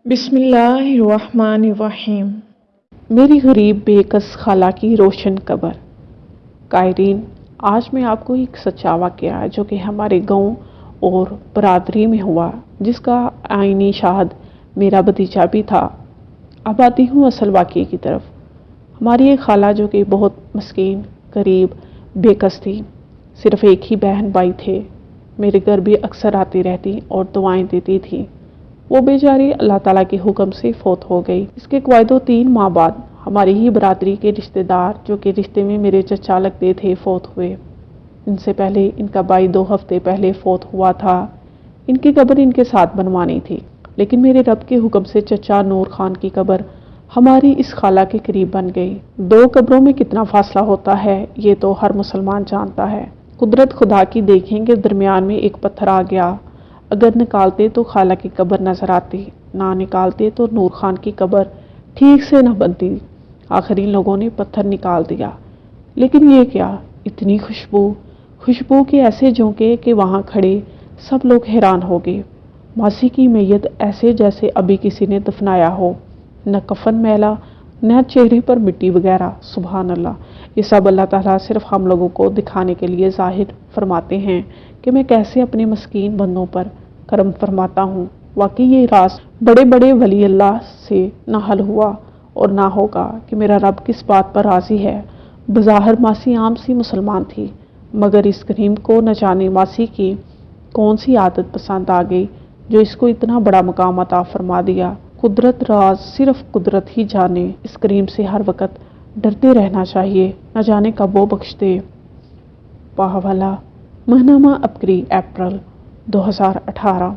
बिस्मिल्लाहिर्रहमानिर्रहीम। मेरी गरीब बेकस खाला की रोशन कब्र। कायरीन, आज मैं आपको एक सच्चा वाक़या जो कि हमारे गांव और बरादरी में हुआ, जिसका आईनी शाहद मेरा भतीजा भी था। अब आती हूँ असल वाक़ये की तरफ। हमारी एक खाला जो कि बहुत मस्कीन, गरीब, बेकस थी। सिर्फ एक ही बहन भाई थे। मेरे घर भी अक्सर आती रहती और दुआएं देती थी। वो बेचारी अल्लाह ताला के हुक्म से फौत हो गई। इसके क्वायदो 3 माह बाद हमारी ही बरादरी के रिश्तेदार, जो कि रिश्ते में मेरे चचा लगते थे, फौत हुए। इनसे पहले इनका भाई 2 हफ्ते पहले फौत हुआ था। इनकी कब्र इनके साथ बनवानी थी, लेकिन मेरे रब के हुक्म से चचा नूर खान की कब्र हमारी इस खाला के करीब बन गई। 2 कब्रों में कितना फासला होता है ये तो हर मुसलमान जानता है। कुदरत खुदा की देखेंगे, दरमियान में एक पत्थर आ गया। अगर निकालते तो खाला की कब्र नजर आती, ना निकालते तो नूर खान की कब्र ठीक से न बनती। आखिर इन लोगों ने पत्थर निकाल दिया, लेकिन ये क्या, इतनी खुशबू के ऐसे झोंके कि वहां खड़े सब लोग हैरान हो गए। मासी की मैयत ऐसे जैसे अभी किसी ने दफनाया हो, न कफन मैला, न चेहरे पर मिट्टी वगैरह। सुभान अल्लाह। ये सब अल्लाह ताला सिर्फ हम लोगों को दिखाने के लिए जाहिर फरमाते हैं कि मैं कैसे अपने मस्कीन बंदों पर करम फरमाता हूँ। वाकई ये राज बड़े बड़े वली अल्लाह से ना हल हुआ और ना होगा कि मेरा रब किस बात पर राजी है। बज़ाहिर मासी आम सी मुसलमान थी, मगर इस करीम को न जाने मासी की कौन सी आदत पसंद आ गई जो इसको इतना बड़ा मकाम अता फरमा दिया। कुदरत राज सिर्फ कुदरत ही जाने। इस करीम से हर वक्त डरते रहना चाहिए, न जाने कब वो बख्श दे। पाहवाला, महनामा अप्रैल 2018।